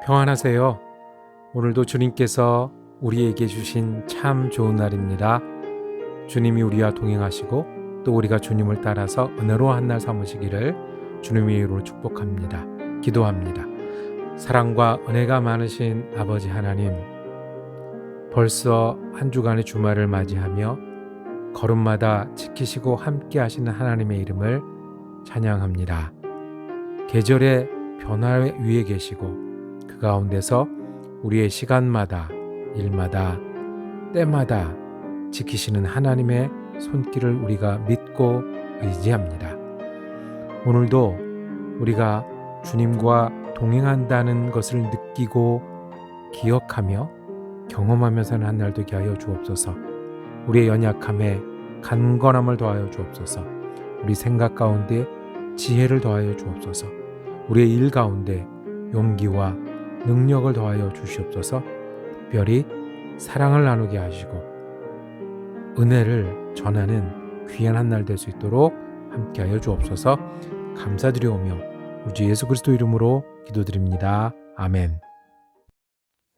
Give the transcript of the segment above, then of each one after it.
평안하세요. 오늘도 주님께서 우리에게 주신 참 좋은 날입니다. 주님이 우리와 동행하시고 또 우리가 주님을 따라서 은혜로운 날 삼으시기를 주님의 이름으로 축복합니다. 기도합니다. 사랑과 은혜가 많으신 아버지 하나님, 벌써 한 주간의 주말을 맞이하며 걸음마다 지키시고 함께 하시는 하나님의 이름을 찬양합니다. 계절의 변화 위에 계시고 그 가운데서 우리의 시간마다 일마다 때마다 지키시는 하나님의 손길을 우리가 믿고 의지합니다. 오늘도 우리가 주님과 동행한다는 것을 느끼고 기억하며 경험하며 사는 한 날도 되게 하여 주옵소서. 우리의 연약함에 간건함을 더하여 주옵소서. 우리 생각 가운데 지혜를 더하여 주옵소서. 우리의 일 가운데 용기와 능력을 더하여 주시옵소서. 특별히 사랑을 나누게 하시고 은혜를 전하는 귀한 한 날 될 수 있도록 함께하여 주옵소서. 감사드리오며 우리 예수 그리스도 이름으로 기도드립니다. 아멘.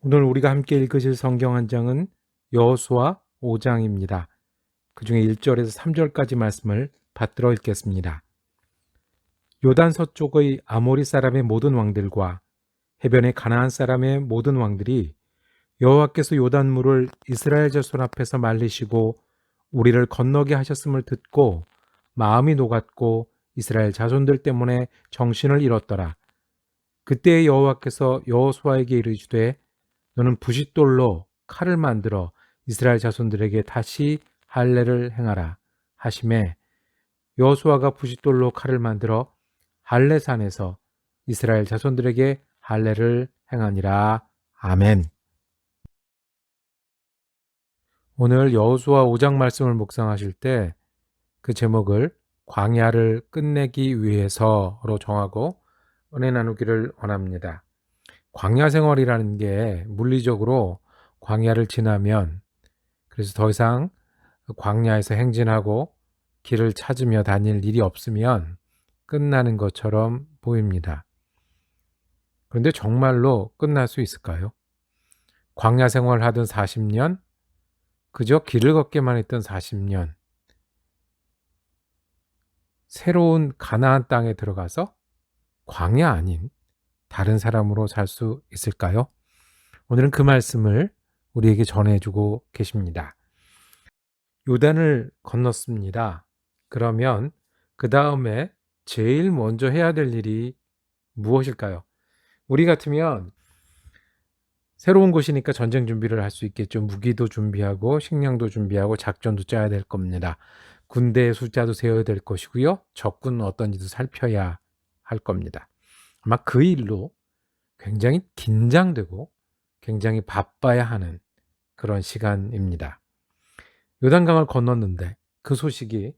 오늘 우리가 함께 읽으실 성경 한 장은 여호수아 5장입니다. 그 중에 1절에서 3절까지 말씀을 받들어 읽겠습니다. 요단 서쪽의 아모리 사람의 모든 왕들과 해변의 가나안 사람의 모든 왕들이 여호와께서 요단물을 이스라엘 자손 앞에서 말리시고 우리를 건너게 하셨음을 듣고 마음이 녹았고 이스라엘 자손들 때문에 정신을 잃었더라. 그때 여호와께서 여호수아에게 이르시되 너는 부싯돌로 칼을 만들어 이스라엘 자손들에게 다시 할례를 행하라 하시매 여호수아가 부싯돌로 칼을 만들어 할례산에서 이스라엘 자손들에게 할례를 행하니라. 아멘. 오늘 여호수아 5장 말씀을 묵상하실 때 그 제목을 광야를 끝내기 위해서로 정하고 은혜 나누기를 원합니다. 광야 생활이라는 게 물리적으로 광야를 지나면 그래서 더 이상 광야에서 행진하고 길을 찾으며 다닐 일이 없으면 끝나는 것처럼 보입니다. 그런데 정말로 끝날 수 있을까요? 광야 생활을 하던 40년, 그저 길을 걷기만 했던 40년, 새로운 가나안 땅에 들어가서 광야 아닌 다른 사람으로 살 수 있을까요? 오늘은 그 말씀을 우리에게 전해주고 계십니다. 요단을 건넜습니다. 그러면 그 다음에 제일 먼저 해야 될 일이 무엇일까요? 우리 같으면 새로운 곳이니까 전쟁 준비를 할 수 있겠죠. 무기도 준비하고 식량도 준비하고 작전도 짜야 될 겁니다. 군대의 숫자도 세워야 될 것이고요. 적군은 어떤지도 살펴야 할 겁니다. 아마 그 일로 굉장히 긴장되고 굉장히 바빠야 하는 그런 시간입니다. 요단강을 건넜는데 그 소식이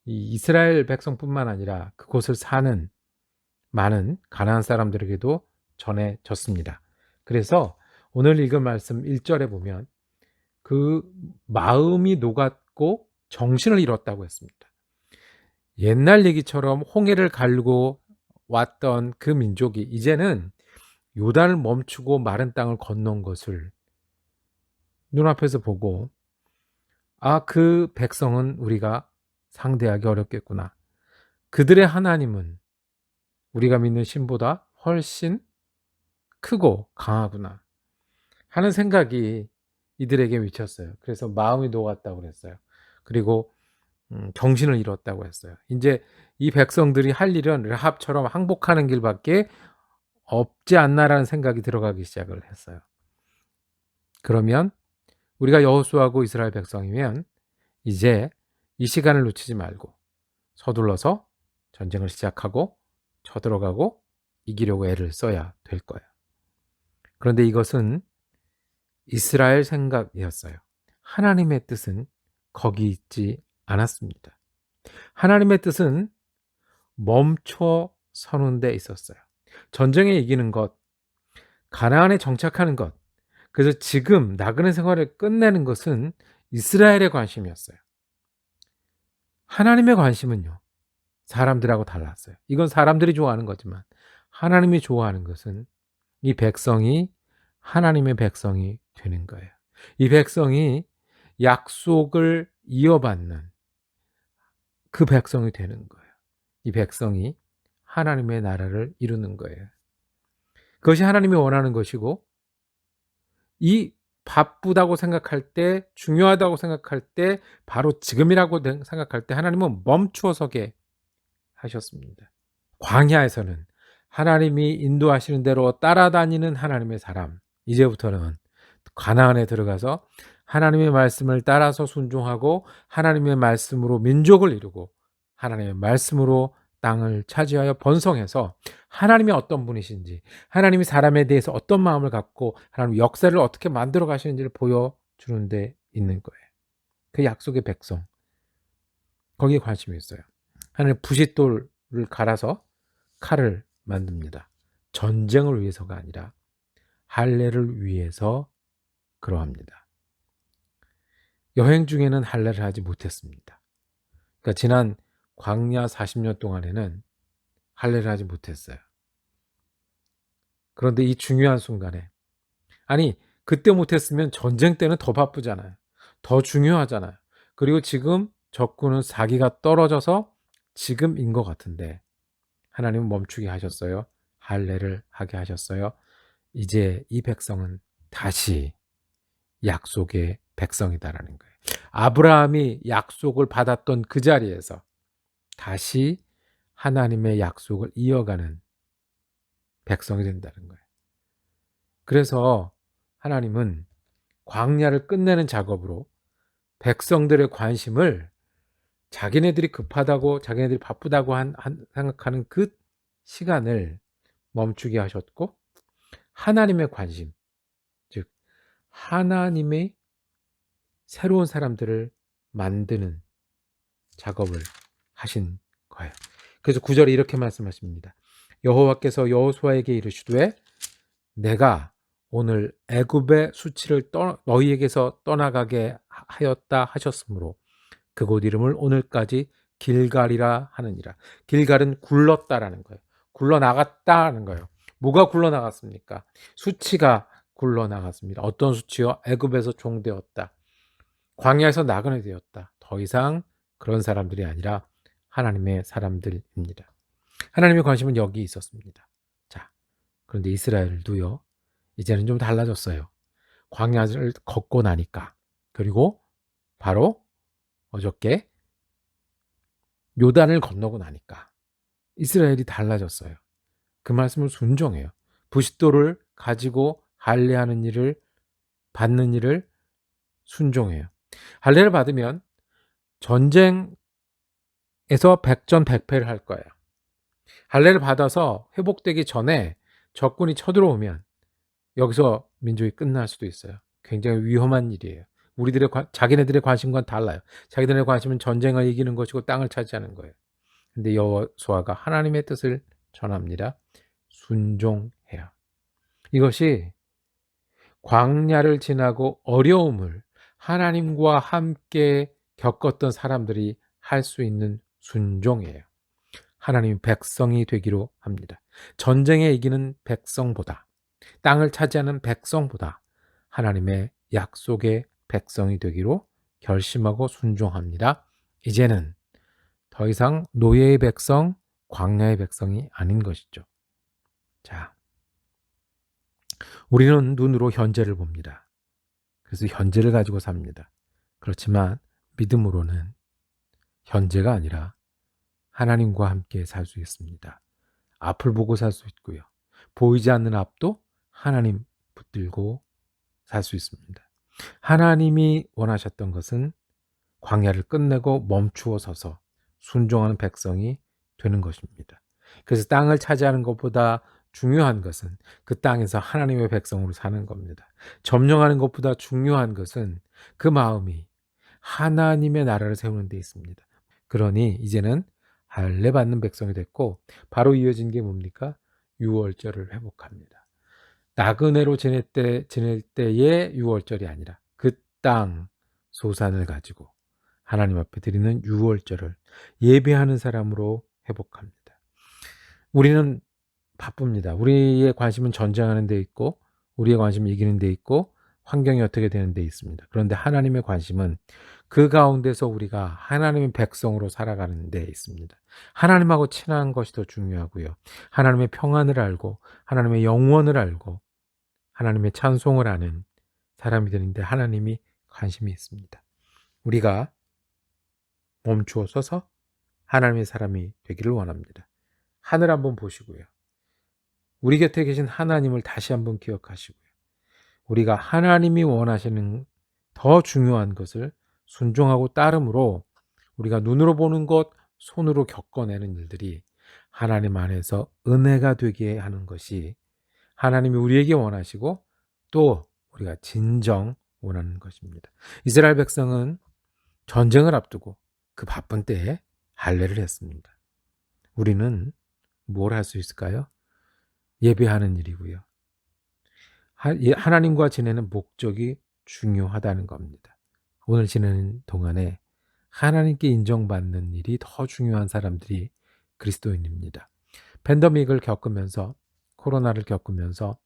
이스라엘 백성뿐만 아니라 그곳을 사는 많은 가나안 사람들에게도 전해졌습니다. 그래서 오늘 읽은 말씀 1절에 보면 그 마음이 녹았고 정신을 잃었다고 했습니다. 옛날 얘기처럼 홍해를 가르고 왔던 그 민족이 이제는 요단을 멈추고 마른 땅을 건넌 것을 눈앞에서 보고 그 백성은 우리가 상대하기 어렵겠구나. 그들의 하나님은 우리가 믿는 신보다 훨씬 크고 강하구나 하는 생각이 이들에게 미쳤어요. 그래서 마음이 녹았다고 그랬어요. 그리고 정신을 잃었다고 했어요. 이제 이 백성들이 할 일은 르합처럼 항복하는 길밖에 없지 않나라는 생각이 들어가기 시작을 했어요. 그러면 우리가 여호수아고 이스라엘 백성이면 이제 이 시간을 놓치지 말고 서둘러서 전쟁을 시작하고 쳐들어가고 이기려고 애를 써야 될 거예요. 그런데 이것은 이스라엘 생각이었어요. 하나님의 뜻은 거기 있지 않았습니다. 하나님의 뜻은 멈춰 서는 데 있었어요. 전쟁에 이기는 것, 가나안에 정착하는 것, 그래서 지금 나그네 생활을 끝내는 것은 이스라엘의 관심이었어요. 하나님의 관심은요, 사람들하고 달랐어요. 이건 사람들이 좋아하는 거지만 하나님이 좋아하는 것은 이 백성이 하나님의 백성이 되는 거예요. 이 백성이 약속을 이어받는 그 백성이 되는 거예요. 이 백성이 하나님의 나라를 이루는 거예요. 그것이 하나님이 원하는 것이고, 이 바쁘다고 생각할 때, 중요하다고 생각할 때, 바로 지금이라고 생각할 때 하나님은 멈추어 서게 하셨습니다. 광야에서는 하나님이 인도하시는 대로 따라다니는 하나님의 사람, 이제부터는 가나안에 들어가서 하나님의 말씀을 따라서 순종하고 하나님의 말씀으로 민족을 이루고 하나님의 말씀으로 땅을 차지하여 번성해서 하나님이 어떤 분이신지, 하나님이 사람에 대해서 어떤 마음을 갖고 하나님 역사를 어떻게 만들어 가시는지를 보여주는 데 있는 거예요. 그 약속의 백성, 거기에 관심이 있어요. 하나님 부싯돌을 갈아서 칼을 만듭니다. 전쟁을 위해서가 아니라 할례를 위해서 그러합니다. 여행 중에는 할례를 하지 못했습니다. 그러니까 지난 광야 40년 동안에는 할례를 하지 못했어요. 그런데 이 중요한 순간에, 아니 그때 못했으면 전쟁 때는 더 바쁘잖아요. 더 중요하잖아요. 그리고 지금 적군은 사기가 떨어져서 지금인 것 같은데 하나님은 멈추게 하셨어요. 할례를 하게 하셨어요. 이제 이 백성은 다시 약속의 백성이다라는 거예요. 아브라함이 약속을 받았던 그 자리에서 다시 하나님의 약속을 이어가는 백성이 된다는 거예요. 그래서 하나님은 광야를 끝내는 작업으로 백성들의 관심을 자기네들이 급하다고, 자기네들이 바쁘다고 생각하는 그 시간을 멈추게 하셨고, 하나님의 관심, 즉 하나님의 새로운 사람들을 만드는 작업을 하신 거예요. 그래서 9절에 이렇게 말씀하십니다. 여호와께서 여호수아에게 이르시되 내가 오늘 애굽의 수치를 너희에게서 떠나가게 하였다 하셨으므로 그곳 이름을 오늘까지 길갈이라 하느니라. 길갈은 굴렀다라는 거예요. 굴러나갔다는 거예요. 뭐가 굴러나갔습니까? 수치가 굴러나갔습니다. 어떤 수치요? 애굽에서 종되었다. 광야에서 나그네 되었다. 더 이상 그런 사람들이 아니라 하나님의 사람들입니다. 하나님의 관심은 여기 있었습니다. 자, 그런데 이스라엘도요, 이제는 좀 달라졌어요. 광야를 걷고 나니까. 그리고 바로 어저께 요단을 건너고 나니까 이스라엘이 달라졌어요. 그 말씀을 순종해요. 부싯돌을 가지고 할례하는 일을, 받는 일을 순종해요. 할례를 받으면 전쟁에서 백전백패를 할 거예요. 할례를 받아서 회복되기 전에 적군이 쳐들어오면 여기서 민족이 끝날 수도 있어요. 굉장히 위험한 일이에요. 자기네들의 관심과는 달라요. 자기들의 관심은 전쟁을 이기는 것이고 땅을 차지하는 거예요. 근데 여호수아가 하나님의 뜻을 전합니다. 순종해요. 이것이 광야를 지나고 어려움을 하나님과 함께 겪었던 사람들이 할 수 있는 순종이에요. 하나님이 백성이 되기로 합니다. 전쟁에 이기는 백성보다, 땅을 차지하는 백성보다 하나님의 약속의 백성이 되기로 결심하고 순종합니다. 이제는 더 이상 노예의 백성, 광야의 백성이 아닌 것이죠. 자, 우리는 눈으로 현재를 봅니다. 그래서 현재를 가지고 삽니다. 그렇지만 믿음으로는 현재가 아니라 하나님과 함께 살 수 있습니다. 앞을 보고 살 수 있고요. 보이지 않는 앞도 하나님 붙들고 살 수 있습니다. 하나님이 원하셨던 것은 광야를 끝내고 멈추어 서서 순종하는 백성이 되는 것입니다. 그래서 땅을 차지하는 것보다 중요한 것은 그 땅에서 하나님의 백성으로 사는 겁니다. 점령하는 것보다 중요한 것은 그 마음이 하나님의 나라를 세우는 데 있습니다. 그러니 이제는 할례 받는 백성이 됐고, 바로 이어진 게 뭡니까? 유월절을 회복합니다. 나그네로 지낼 때의 유월절이 아니라 그 땅 소산을 가지고 하나님 앞에 드리는 유월절을 예배하는 사람으로 회복합니다. 우리는 바쁩니다. 우리의 관심은 전쟁하는 데 있고 우리의 관심은 이기는 데 있고 환경이 어떻게 되는 데 있습니다. 그런데 하나님의 관심은 그 가운데서 우리가 하나님의 백성으로 살아가는 데 있습니다. 하나님하고 친한 것이 더 중요하고요. 하나님의 평안을 알고 하나님의 영원을 알고 하나님의 찬송을 하는 사람이 되는데 하나님이 관심이 있습니다. 우리가 멈추어 서서 하나님의 사람이 되기를 원합니다. 하늘 한번 보시고요. 우리 곁에 계신 하나님을 다시 한번 기억하시고요. 우리가 하나님이 원하시는 더 중요한 것을 순종하고 따름으로 우리가 눈으로 보는 것, 손으로 겪어내는 일들이 하나님 안에서 은혜가 되게 하는 것이 하나님이 우리에게 원하시고 또 우리가 진정 원하는 것입니다. 이스라엘 백성은 전쟁을 앞두고 그 바쁜 때에 할례를 했습니다. 우리는 뭘 할 수 있을까요? 예배하는 일이고요. 하나님과 지내는 목적이 중요하다는 겁니다. 오늘 지내는 동안에 하나님께 인정받는 일이 더 중요한 사람들이 그리스도인입니다. 팬데믹을 겪으면서 코로나를 겪으면서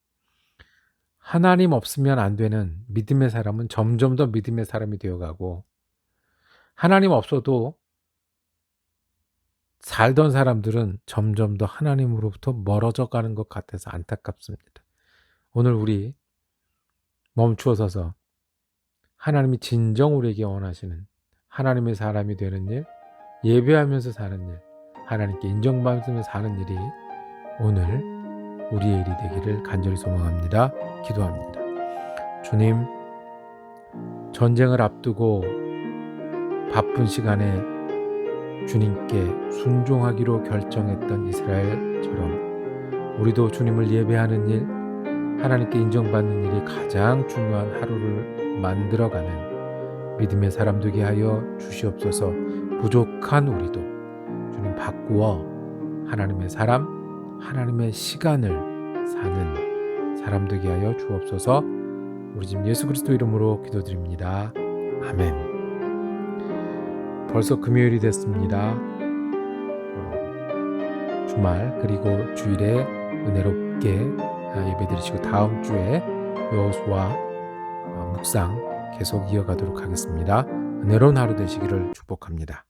하나님 없으면 안 되는 믿음의 사람은 점점 더 믿음의 사람이 되어가고 하나님 없어도 살던 사람들은 점점 더 하나님으로부터 멀어져 가는 것 같아서 안타깝습니다. 오늘 우리 멈추어 서서 하나님이 진정 우리에게 원하시는 하나님의 사람이 되는 일, 예배하면서 사는 일, 하나님께 인정받으면서 사는 일이 오늘 우리의 일이 되기를 간절히 소망합니다. 기도합니다. 주님, 전쟁을 앞두고 바쁜 시간에 주님께 순종하기로 결정했던 이스라엘처럼 우리도 주님을 예배하는 일, 하나님께 인정받는 일이 가장 중요한 하루를 만들어가는 믿음의 사람 되게 하여 주시옵소서. 부족한 우리도 주님 바꾸어 하나님의 사람, 하나님의 시간을 사는 사람 되게 하여 주옵소서. 우리 집 예수 그리스도 이름으로 기도드립니다. 아멘. 벌써 금요일이 됐습니다. 주말 그리고 주일에 은혜롭게 예배드리시고 다음 주에 여호수아 묵상 계속 이어가도록 하겠습니다. 은혜로운 하루 되시기를 축복합니다.